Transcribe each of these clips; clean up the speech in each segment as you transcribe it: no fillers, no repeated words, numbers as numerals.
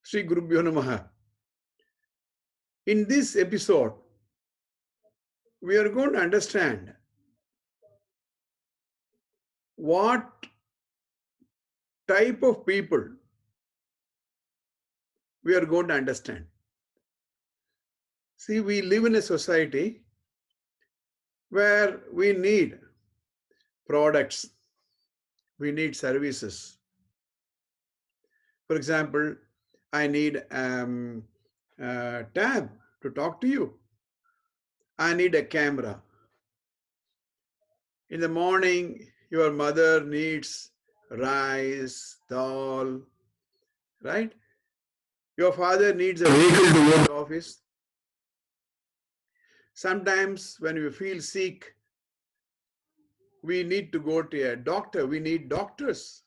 Sri Gurubhyo Namaha. In this episode, we are going to understand what type of people we are going to understand. See, we live in a society where we need products, we need services. For example, I need a tab to talk to you. I need a camera. In the morning, your mother needs rice, dal, right? Your father needs a vehicle to go to office. Sometimes when we feel sick, we need to go to a doctor. We need doctors.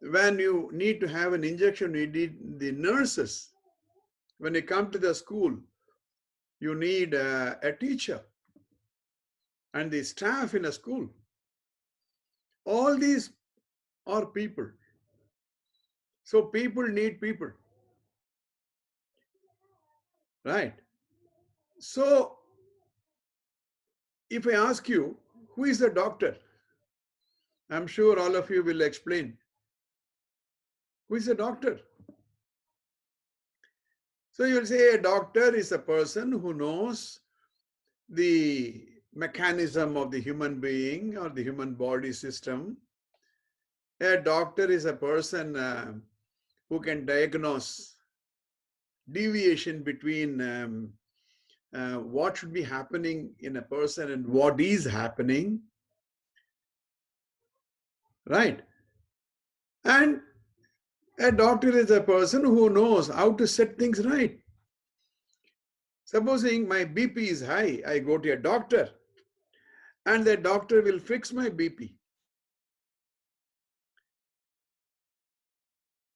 When you need to have an injection, you need the nurses. When you come to the school, you need a teacher and the staff in a school. All these are people. So people need people. Right? So if I ask you, who is the doctor? I'm sure all of you will explain. Who is a doctor? So you'll say a doctor is a person who knows the mechanism of the human being or the human body system. A doctor is a person who can diagnose deviation between what should be happening in a person and what is happening. Right? And a doctor is a person who knows how to set things right. Supposing my BP is high, I go to a doctor and the doctor will fix my BP.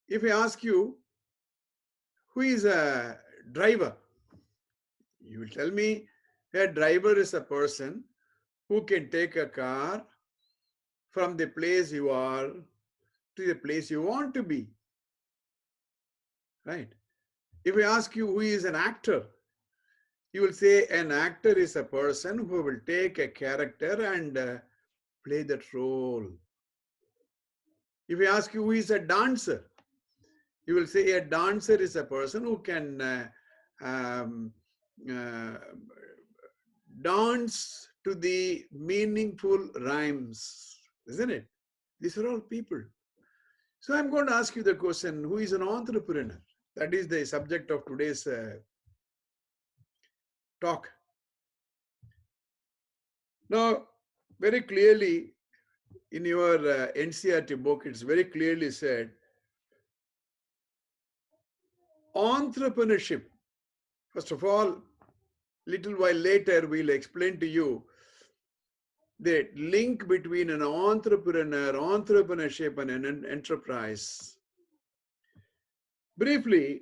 If I ask you, who is a driver? You will tell me a driver is a person who can take a car from the place you are to the place you want to be. Right? If I ask you who is an actor, you will say an actor is a person who will take a character and play that role. If I ask you who is a dancer, you will say a dancer is a person who can dance to the meaningful rhymes, isn't it? These are all people. So I'm going to ask you the question, who is an entrepreneur? That is the subject of today's talk. Now, very clearly in your NCERT book, it's very clearly said, entrepreneurship. First of all, little while later, we'll explain to you the link between an entrepreneur, entrepreneurship, and an enterprise. Briefly,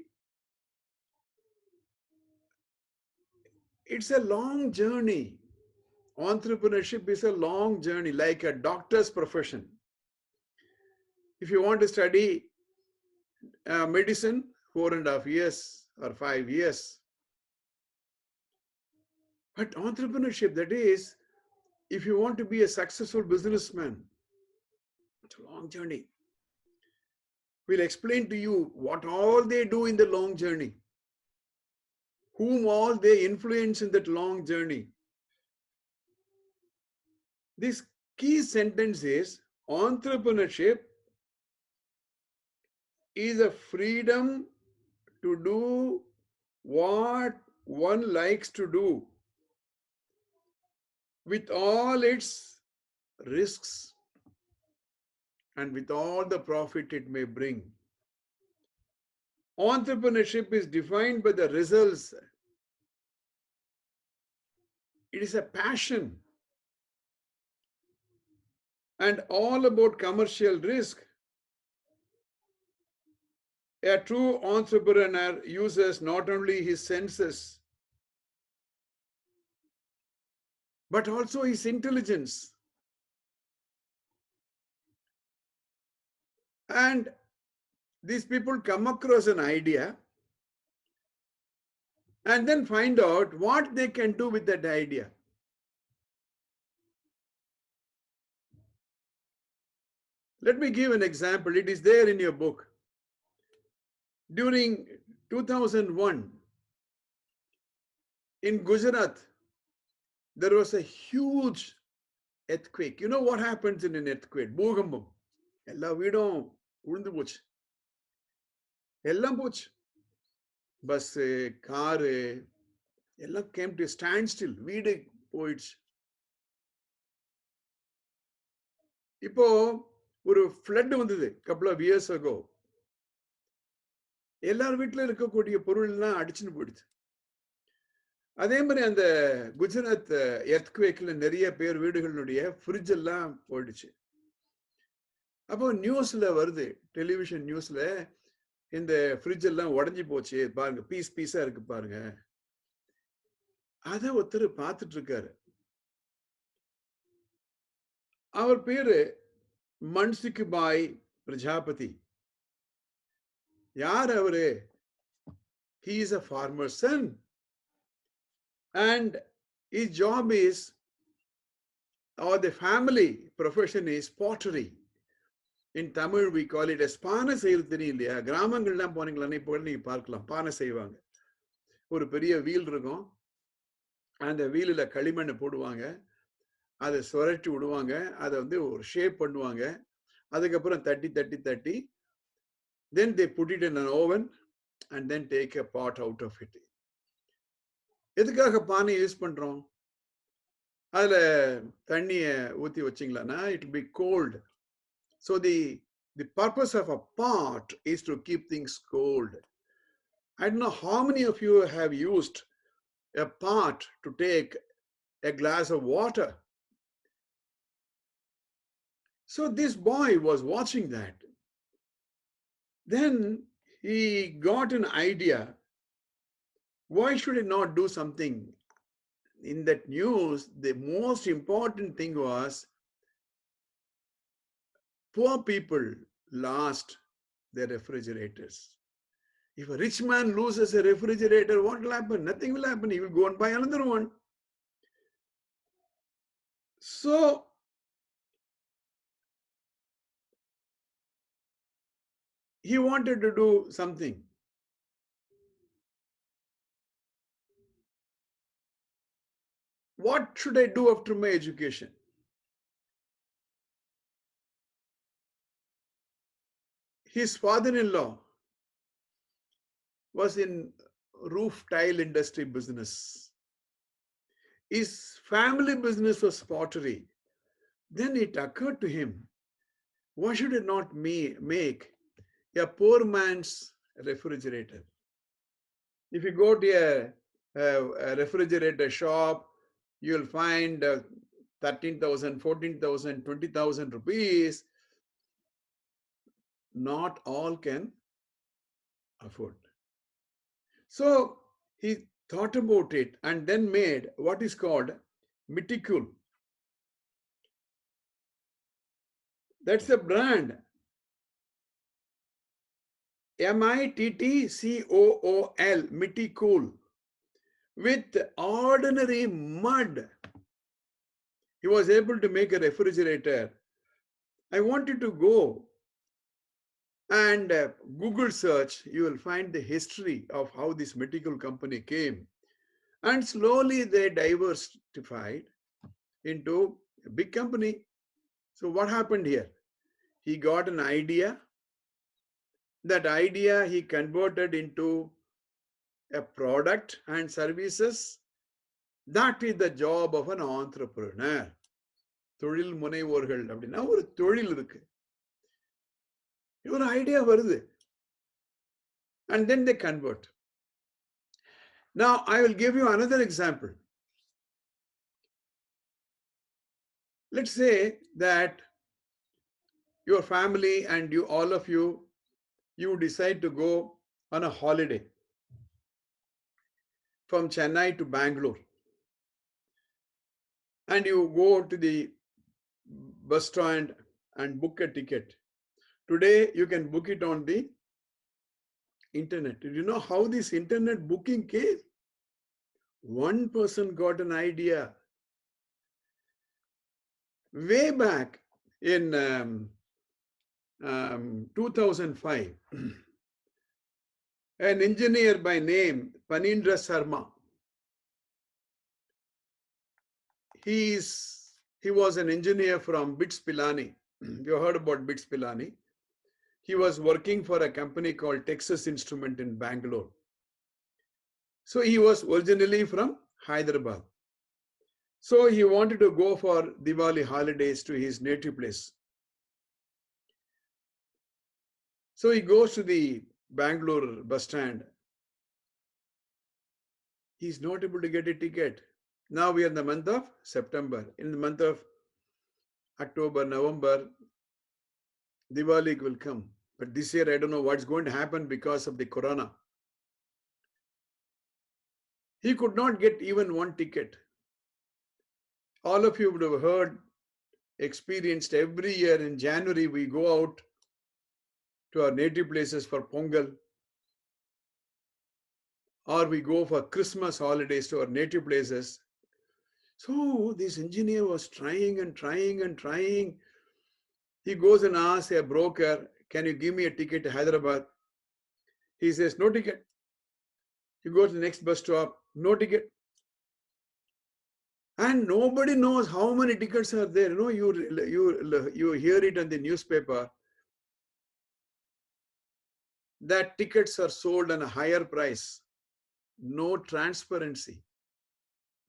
it's a long journey. Entrepreneurship is a long journey, like a doctor's profession. If you want to study medicine, 4.5 years or 5 years. But entrepreneurship, that is, if you want to be a successful businessman, it's a long journey. We'll explain to you what all they do in the long journey, whom all they influence in that long journey. This key sentence is, entrepreneurship is a freedom to do what one likes to do with all its risks and with all the profit it may bring. Entrepreneurship is defined by the results. It is a passion and all about commercial risk. A true entrepreneur uses not only his senses, but also his intelligence. And These people come across an idea and then find out what they can do with that idea. Let me give an example. It is there in your book. During 2001, in Gujarat, there was a huge earthquake. You know what happens in an earthquake? பூகம்பம். எல்லா வீடும் உழுந்து போச்சு. எல்லாம் போச்சு. Bus, car எல்லாம் came to a standstill. வீடு போயிடுச்சு. இப்போ ஒரு flood வந்தது couple of years ago. எல்லார் வீட்டில் இருக்கக்கூடிய பொருள்லாம் அடிச்சுன்னு போயிடுச்சு. அதே மாதிரி அந்த குஜராத் எர்த்குவேக்ல நிறைய பேர் வீடுகளுடைய ஃப்ரிட்ஜ் எல்லாம் போயிடுச்சு. அப்போ நியூஸ்ல வருது, டெலிவிஷன் நியூஸ்ல, இந்த ஃப்ரிட்ஜ் எல்லாம் உடஞ்சி போச்சு பாருங்க, பீஸ் பீஸா இருக்கு பாருங்க. அத ஒருத்தர் பார்த்துட்டு இருக்காரு. அவர் பேரு மன்சுக்குபாய் பிரஜாபதி. யார் அவரு? He is a farmer's son. And his job is, or the family profession is pottery. In Tamil we call it as பானை செய்யறது தெரியும் இல்லையா? கிராமங்கள்லாம் போனீங்களா இப்போ நீங்க பார்க்கலாம், பானை செய்வாங்க. ஒரு பெரிய வீல் இருக்கும், அந்த வீலில் களிமண்ணை போடுவாங்க, அதை சுரட்டி விடுவாங்க, அதை வந்து ஒரு ஷேப் பண்ணுவாங்க, அதுக்கப்புறம் தட்டி தட்டி தட்டி then they put it in an oven and then take a pot out of it. எதுக்காக பானை யூஸ் பண்றோம்? அதுல தண்ணிய ஊத்தி வச்சிங்களானா it will be cold. So the purpose of a pot is to keep things cold. I don't know how many of you have used a pot to take a glass of water. So this boy was watching that. Then he got an idea. Why should I not do something? In that news, the most important thing was poor people lost their refrigerators. If a rich man loses a refrigerator, what will happen? Nothing will happen. He will go and buy another one. So he wanted to do something. What should I do after my education? His father-in-law was in roof tile industry business. His family business was pottery. Then it occurred to him, why should I not make a poor man's refrigerator? If you go to a refrigerator shop, you'll find 13,000, 14,000, 20,000 rupees. Not all can afford. So he thought about it and then made what is called Mitikul. That's a brand. Mittcool. Mitikul. With ordinary mud, he was able to make a refrigerator. I want you to go and Google search. You will find the history of how this Mitikul company came. And slowly they diversified into a big company. So what happened here? He got an idea. That idea he converted into a product and services. That is the job of an entrepreneur. தொழில் முனைவோர்கள் அப்படின்னா ஒரு தொழில் இருக்கு, ஒரு idea வருது, and then they convert. Now I will give you another example. Let's say that your family and you, all of you, you decide to go on a holiday from Chennai to Bangalore, and you go to the bus stand and book a ticket. Today you can book it on the internet. Do you know how this internet booking came? One person got an idea. Way back in 2005, an engineer by name Panindra Sharma, he was an engineer from BITS Pilani. You heard about BITS Pilani. He was working for a company called Texas Instrument in Bangalore. So he was originally from Hyderabad. So he wanted to go for Diwali holidays to his native place. So he goes to the Bangalore bus stand. He's not able to get a ticket. Now we are in the month of September. In the month of October, November, Diwali will come. But this year, I don't know what's going to happen because of the corona. He could not get even one ticket. All of you would have heard, experienced every year in January, we go out to our native places for Pongal, or we go for Christmas holidays to our native places. So this engineer was trying and trying and trying. He goes and asks a broker, can you give me a ticket to Hyderabad? He says, no ticket. He goes to the next bus stop, no ticket. And nobody knows how many tickets are there. You know, you hear it in the newspaper that tickets are sold at a higher price. No transparency.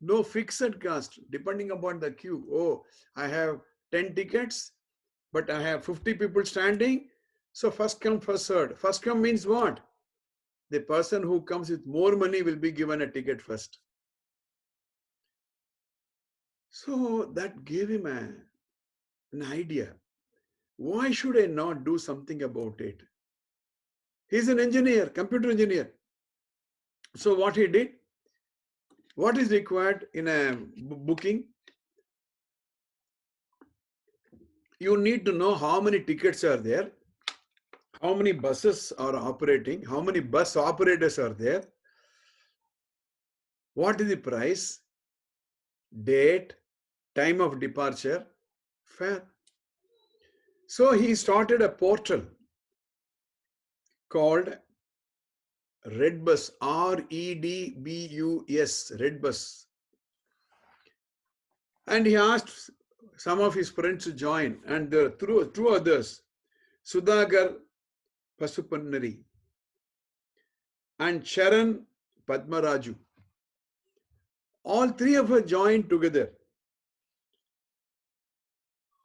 No fixed cost, depending upon the queue. Oh, I have 10 tickets, but I have 50 people standing. So first come, first served. First come means what? The person who comes with more money will be given a ticket first. So that gave him an idea. Why should I not do something about it? He's an engineer, computer engineer. So what he did, what is required in a booking? You need to know how many tickets are there, how many buses are operating, how many bus operators are there, what is the price, date, time of departure, fare. So he started a portal called Redbus, REDBUS, Redbus. And he asked some of his friends to join, and through others, Sudhagar Pasupannari and Sharan Padmaraju. All three of us joined together.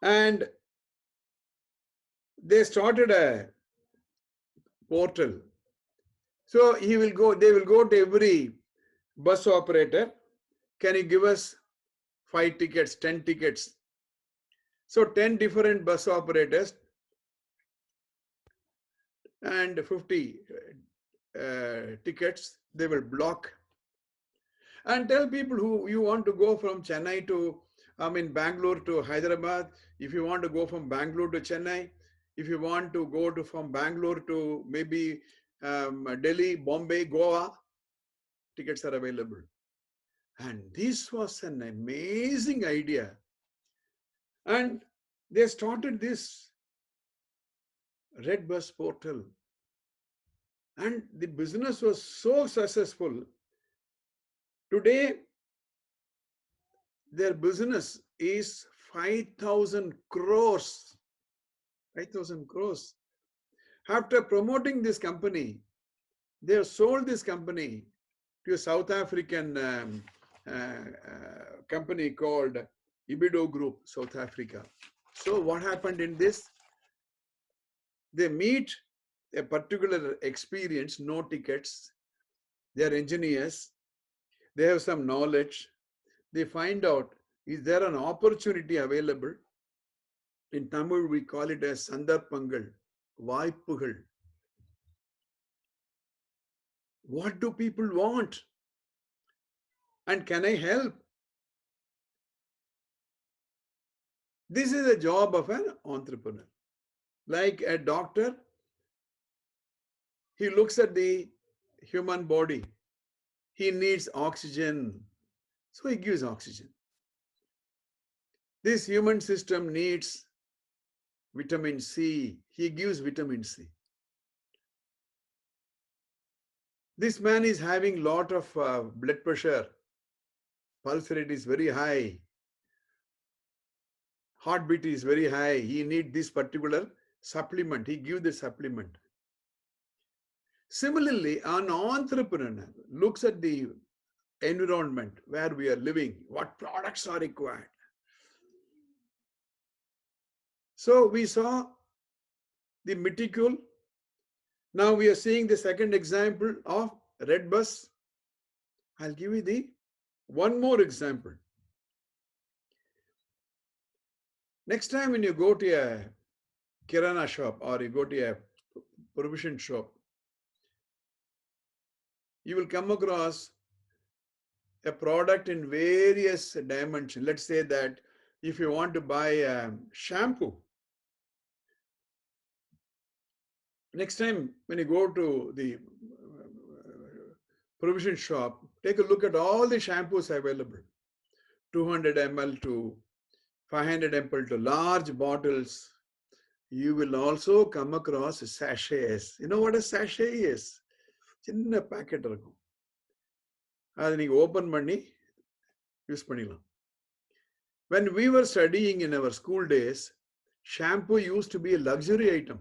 And they started a portal. So they will go to every bus operator. Can you give us 5 tickets, 10 tickets? So 10 different bus operators and 50 tickets, they will block. And tell people who you want to go from Chennai to, Bangalore to Hyderabad. If you want to go from Bangalore to Chennai, if you want to go from Bangalore to maybe Delhi, Bombay, Goa, tickets are available. And this was an amazing idea. And they started this Red Bus portal. And the business was so successful. Today, their business is 5,000 crores. 5,000 crores. After promoting this company, they have sold this company to a South African company called Ibido Group, South Africa. So what happened in this? They meet a particular experience, no tickets. They are engineers. They have some knowledge. They find out, is there an opportunity available? In Tamil, we call it as Sandarpangal, Vaippugal. What do people want? And can I help? This is a job of an entrepreneur. Like a doctor, He looks at the human body. He needs oxygen. So he gives oxygen. This human system needs vitamin C. He gives vitamin C. This man is having lot of blood pressure. Pulse rate is very high. Heartbeat is very high. He needs this particular supplement. He gives the supplement. Similarly, an entrepreneur looks at the environment where we are living, what products are required. So we saw the meticule. Now we are seeing the second example of red bus. I'll give you the one more example. Next time when you go to a kirana shop or you go to a provision shop, you will come across a product in various dimensions. Let's say that if you want to buy a shampoo, next time when you go to the provision shop, take a look at all the shampoos available. 200 ml to 500 ml to large bottles. You will also come across sachets. You know what a sachet is? சின்ன packet இருக்கும். அதை நீங்க open பண்ணி use பண்ணிடலாம். When we were studying in our school days, shampoo used to be a luxury item.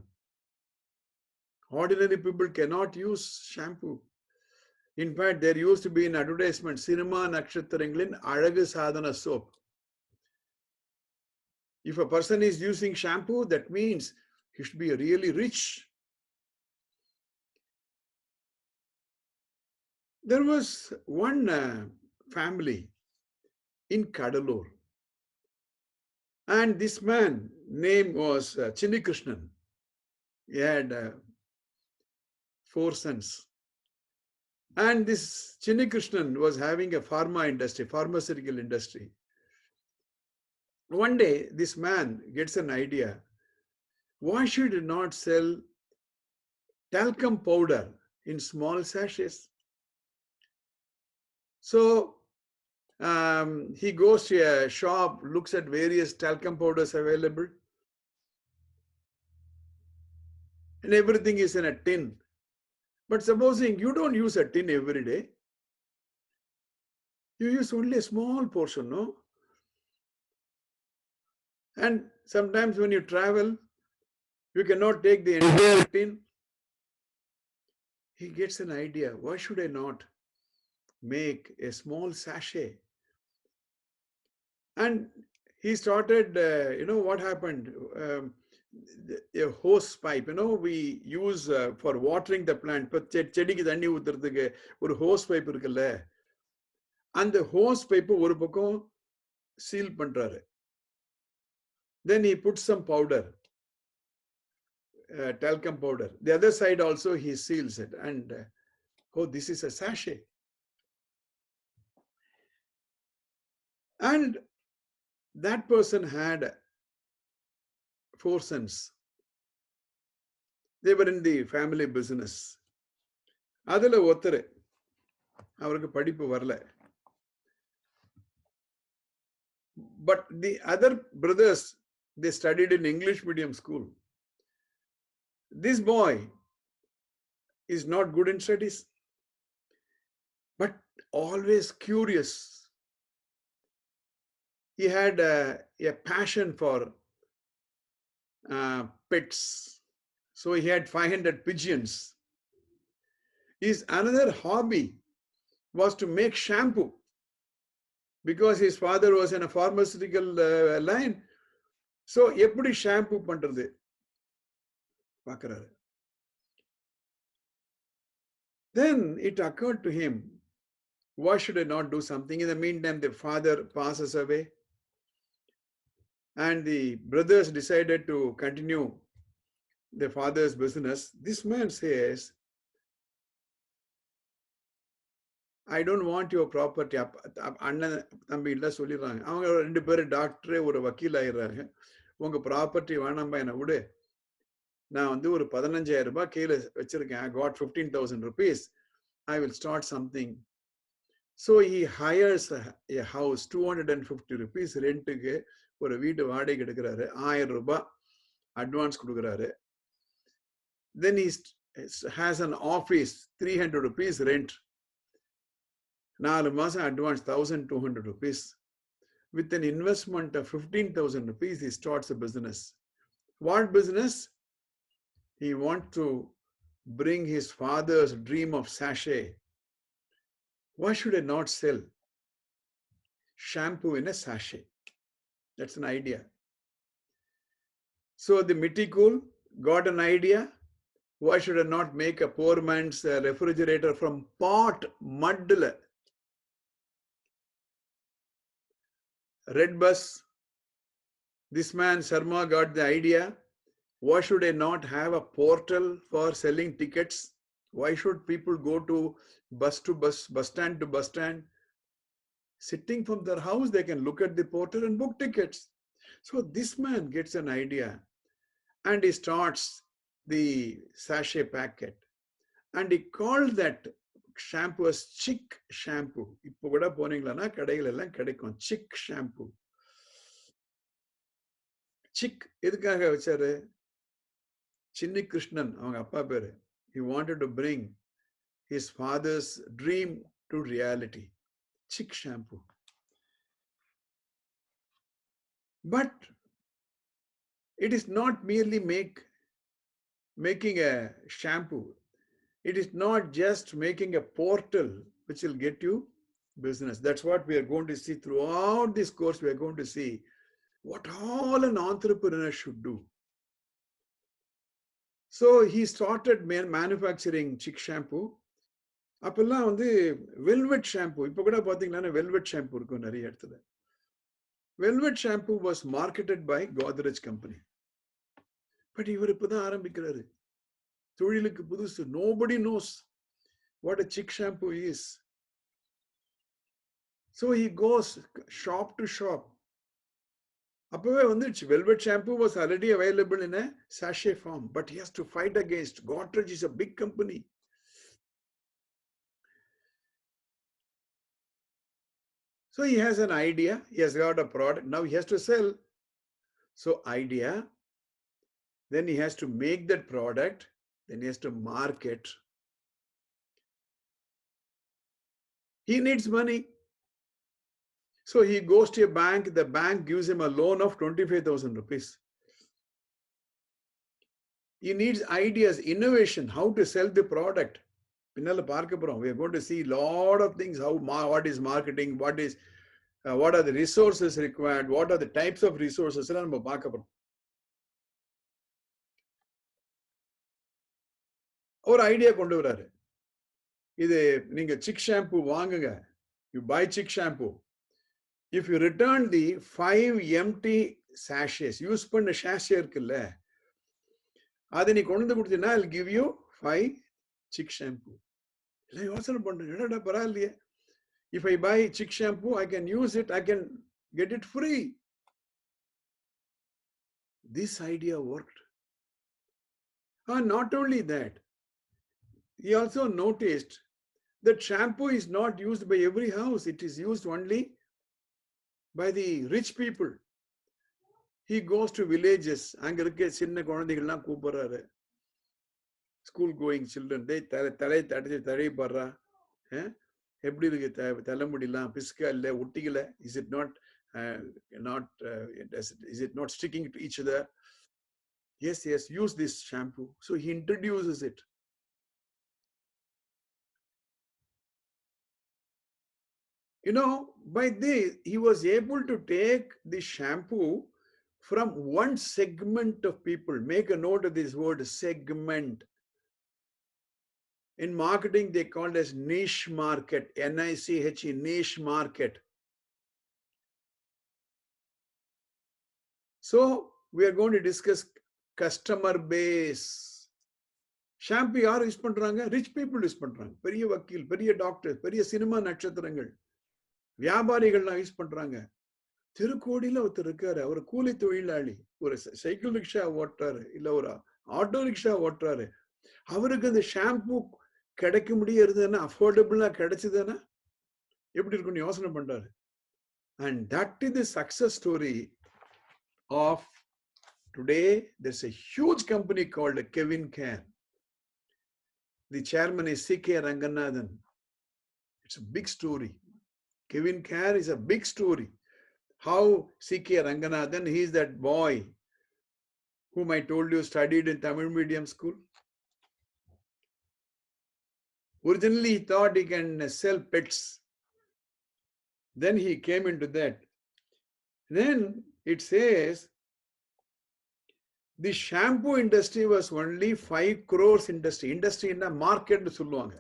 Ordinary people cannot use shampoo. In fact, there used to be an advertisement, Cinema Nakshatharangalin Alagu Sadhana soap. If a person is using shampoo, that means he should be really rich. There was one family in Kadalur, and this man name was Chinni Krishnan. He had 4 sons. And this Chinni Krishnan was having a pharmaceutical industry. One day, this man gets an idea. Why should he not sell talcum powder in small sachets? So he goes to a shop, looks at various talcum powders available, and everything is in a tin. But supposing you don't use a tin every day, you use only a small portion, no? And sometimes when you travel, you cannot take the entire tin. He gets an idea. Why should I not make a small sachet? And he started, you know what happened? A hose pipe, you know, we use for watering the plant. But செடிக்கு தண்ணி ஊத்துறதுக்கு ஒரு hose pipe இருக்குல்ல, அந்த hose pipe ஒரு பக்கம் seal பண்றாரு. Then he puts some powder, talcum powder. The other side also he seals it, and oh, this is a sachet. And that person had 4 sons. They were in the family business. அதுல ஒருத்தர் அவருக்கு படிப்பு வரல. But the other brothers, they studied in English medium school. This boy is not good in studies, but always curious. He had a passion for pets. So he had 500 pigeons. His another hobby was to make shampoo, because his father was in a pharmaceutical line. So எப்படி shampoo பண்றது பார்க்கறாரு. Then it occurred to him, why should I not do something? In the meantime, the father passes away, and the brothers decided to continue the father's business. This man says, I don't want your property. அண்ணன் தம்பி இல்லை சொல்லிடுறாங்க. அவங்க 2 பேரும் doctor, ஒரு வக்கீல் ஆயிடுறாங்க. உங்க ப்ராப்பர்ட்டி வேணாம்பா, என்ன விடு, நான் வந்து ஒரு 15,000 ரூபாய் கையில வச்சிருக்கேன். I got 15,000 rupees. I will start something. So he hires a house, 250 rupees ரெண்ட்டுக்கு ஒரு வீட்டு வாடகை எடுக்கிறாரு. 1000 ரூபாய் அட்வான்ஸ் கொடுக்குறாரு. Then he has an office, 300 rupees rent. 4 மாசம் advance, 1,200 rupees. With an investment of 15,000 rupees, he starts a business. What business? He wants to bring his father's dream of sachet. Why should I not sell shampoo in a sachet? That's an idea. So the Mittikul got an idea. Why should I not make a poor man's refrigerator from pot mud? Red bus. This man Sharma got the idea. Why should I not have a portal for selling tickets? Why should people go to bus, bus stand to bus stand? Sitting from their house, they can look at the portal and book tickets. So this man gets an idea and he starts the sachet packet. And he called that shampoo as chick shampoo. இப்போ கூட போனீங்களா கடைகள் எல்லாம் கிடைக்கும் chick shampoo. Chick எதுக்காக வச்சாரு? சின்னி கிருஷ்ணன் அவங்க அப்பா பேரு. He wanted to bring his father's dream to reality. Chick shampoo. But it is not merely making a shampoo. It is not just making a portal which will get you business. That's what we are going to see throughout this course. We are going to see what all an entrepreneur should do. So he started manufacturing chick shampoo. அப்பெல்லாம் வந்து velvet shampoo, இப்போ கூட பார்த்தீங்கன்னா velvet shampoo இருக்கும் நிறைய இடத்துல. Velvet shampoo was marketed by Godrej company. But இவர் இப்பதான் ஆரம்பிக்கிறாரு. தொழிலுக்கு புதுசு. Nobody knows what a chick shampoo is. So he goes shop to shop. அப்பவே வந்துச்சு. Velvet shampoo was already available in a sachet form, but he has to fight against. Godrej is a big company. So he has an idea. He has got a product. Now he has to sell. So idea. Then he has to make that product. Then he has to market. He needs money. So he goes to a bank. The bank gives him a loan of 25,000 rupees. He needs ideas, innovation, how to sell the product. We are going to see a lot of things. What is marketing? What are the resources required? What are the types of resources? ஒரு idea கொண்டு வராரு. இது நீங்க chick shampoo வாங்குங்க. You buy chick shampoo. If you return the 5 empty sachets, use பண்ண sachet இருக்குல்ல, அதை நீ கொண்டு கொடுத்தீங்கன்னா I'll give you 5 chick shampoo. இல்லை யோசனை பண்றேன். என்னடா பரவாயில்லையே. If I buy chick shampoo, I can use it. I can get it free. This idea worked. And not only that, he also noticed that shampoo is not used by every house. It is used only by the rich people. He goes to villages. அங்க இருக்க சின்ன குழந்தைகள்லாம் கூப்பிடுறாரு. School going children. தலை தடை படுறா. எப்படி இருக்கு தலைமுடிலாம் பிஸ்கா இல்லை ஒட்டிக்கல. Is it not sticking to each other? Yes, use this shampoo. So he introduces it. You know, by this, he was able to take the shampoo from one segment of people. Make a note of this word, segment. In marketing, they call it as niche market, N-I-C-H-E, niche market. So, we are going to discuss customer base. Shampoo யார் use பண்றாங்க? Rich people use பண்றாங்க. பெரிய வக்கீல், பெரிய doctor, பெரிய cinema நட்சத்திரங்கள், வியாபாரிகள்லாம் use பண்றாங்க. திருக்கோடியில ஒருத்தர் இருக்காரு. அவர் கூலி தொழிலாளி. ஒரு சைக்கிள் ரிக்ஷா ஓட்டுறாரு. இல்ல ஒரு ஆட்டோ ரிக்ஷா ஓட்டுறாரு. அவருக்கு அந்த ஷாம்பு கிடைக்க முடியறதுன்னா அஃபோர்டபுளா கிடைச்சதுன்னா எப்படி இருக்கும்னு யோசனை பண்றாரு. And that is the success story of today. There's a huge company called Kevin Care. The chairman is C.K. Ranganathan. It's a big story. Kevin Care is a big story. How C.K. Ranganathan, he is that boy whom I told you studied in Tamil medium school. Originally, he thought he can sell pets. Then he came into that. Then it says the shampoo industry was only 5 crores industry. Industry in the market சொல்லுவாங்க.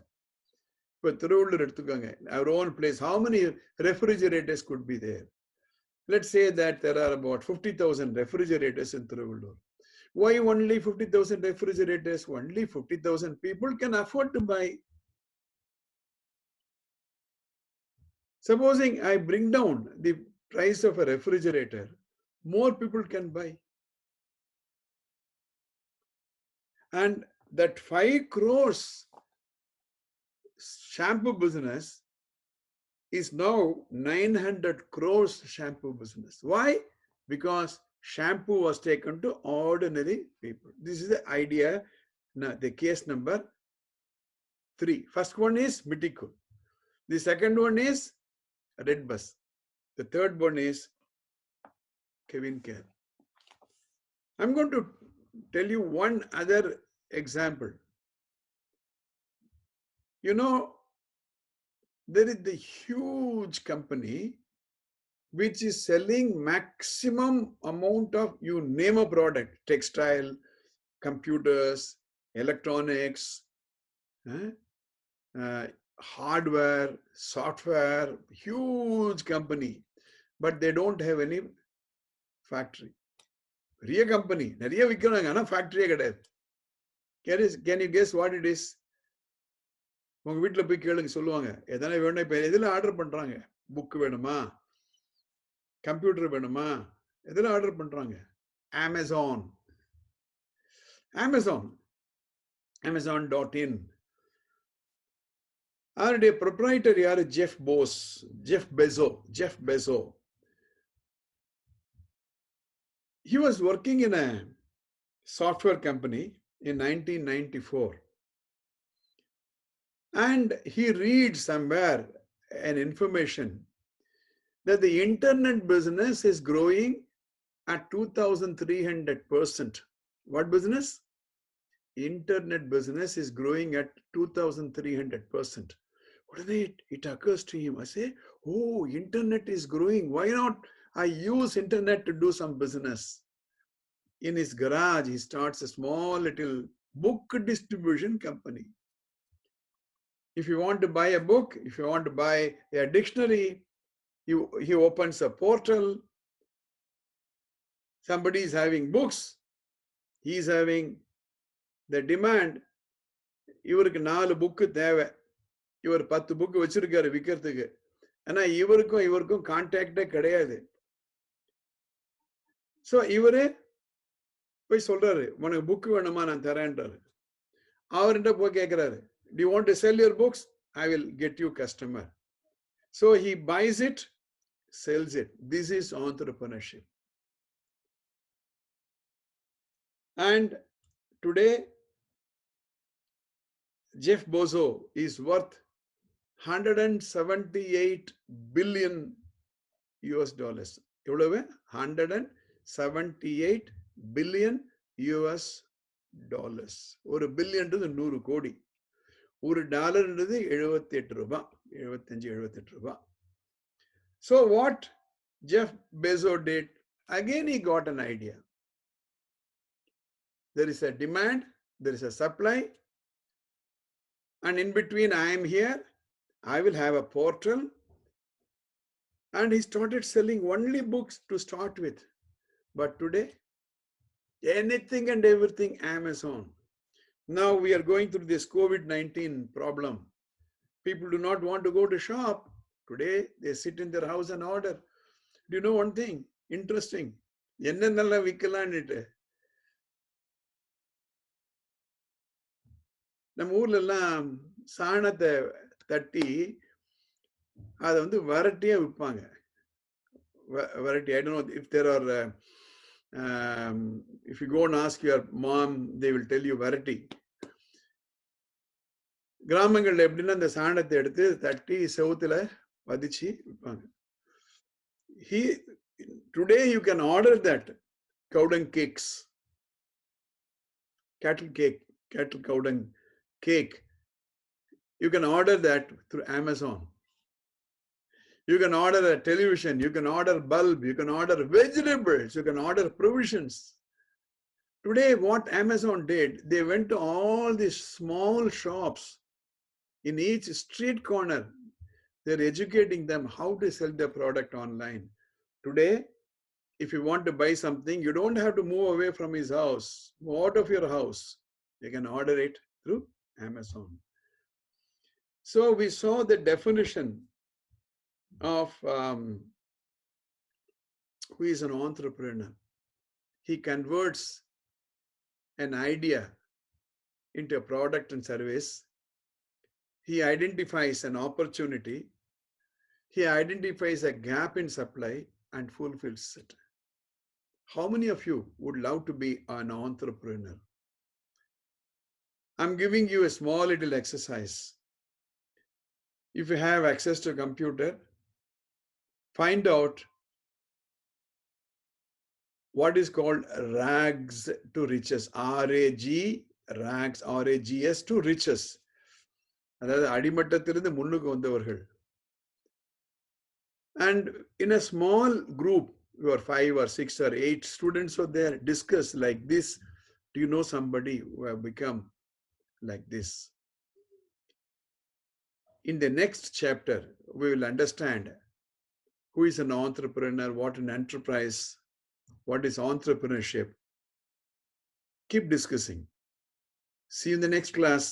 இப்போ திருவள்ளூர் எடுத்துக்கோங்க. Our own place. How many refrigerators could be there? Let's say that there are about 50,000 refrigerators in Tiruvallur. Why only 50,000 refrigerators? Only 50,000 people can afford to buy. Supposing I bring down the price of a refrigerator, more people can buy. And that 5 crores shampoo business is now 900 crores shampoo business. Why? Because shampoo was taken to ordinary people. This is the idea, the case number 3. First one is Mitico. The second one is Red Bus. The third one is Kevin Care. I'm going to tell you one other example. You know, there is the huge company which is selling maximum amount of, you name a product, textile, computers, electronics, hardware, software, huge company, but they don't have any factory. Real company, நிறைய விற்கிறாங்க, ஆனா ஃபேக்டரியே கிடையாது. Can you guess what it is? உங்க வீட்டில் போய் கேளுங்க, சொல்லுவாங்க. எதனா வேணும், இப்போ எதில் ஆர்டர் பண்றாங்க? புக் வேணுமா, கம்ப்யூட்டர் வேணுமா, எதில் ஆர்டர் பண்றாங்க? Amazon. Amazon.in. அவருடைய ப்ரொப்ரைட்டர் யாரு? Jeff Bezos. He was working in a software company in 1994. And he reads somewhere an information that the internet business is growing at 2,300%. What business? Internet business is growing at 2,300%. It occurs to him. I say, oh, internet is growing. Why not I use internet to do some business? In his garage, he starts a small little book distribution company. If you want to buy a book, if you want to buy a dictionary, he opens a portal. Somebody is having books. He is having the demand. இவருக்கு 4 book தேவை. இவர் 10 book வச்சிருக்காரு விற்கிறதுக்கு. ஆனா இவருக்கும் கான்டாக்டே கிடையாது. So இவரு போய் சொல்றாரு, உனக்கு புக்கு வேணுமா, நான் தரேன்றாரு. அவர்கிட்ட போய் கேட்கிறாரு, do you want to sell your books? I will get you customer. So he buys it, sells it. This is entrepreneurship. And today, Jeff Bezos is worth $178 billion. எவ்வளவு? $178 billion. ஒரு பில்லியன்றது 100 கோடி. ஒரு டாலர்ன்றது 78 ரூபாய், 78 ரூபாய். So what Jeff Bezos did, again he got an idea. There is a demand, there is a supply, and in between I am here, I will have a portal. And he started selling only books to start with. But today, anything and everything Amazon. Now we are going through this COVID-19 problem. People do not want to go to shop. Today, they sit in their house and order. Do you know one thing? Interesting. என்னென்னலாம் விற்கலான்னுட்டு நம்ம ஊர்ல எல்லாம் சாணத்தை தட்டி அதை வந்து வரட்டியா விற்பாங்க. Variety. I don't know if there are, if you go and ask your mom, they will tell you variety. கிராமங்கள்ல எப்படின்னா அந்த சாணத்தை எடுத்து தட்டி செவுத்துல பதிச்சு விற்பாங்க. Today you can order that cow dung cakes, cattle cow dung cake. You can order that through Amazon. You can order a television, you can order bulb, you can order vegetables, you can order provisions. Today, what Amazon did, they went to all these small shops in each street corner. They're educating them how to sell their product online. Today, if you want to buy something, you don't have to move away from his house, out of your house. You can order it through Amazon. So we saw the definition of who is an entrepreneur. He converts an idea into a product and service. He identifies an opportunity. He identifies a gap in supply and fulfills it. How many of you would love to be an entrepreneur? I'm giving you a small little exercise. If you have access to a computer, find out what is called rags to riches. Rags, R-A-G-S to riches. அதாவது அடிமட்டத்திலிருந்து முன்னுக்கு வந்தவர்கள். And in a small group, you are 5 or 6 or 8 students are there, discuss like this. Do you know somebody who have become like this? In the next chapter, we will understand who is an entrepreneur, what an enterprise, what is entrepreneurship. Keep discussing. See you in the next class.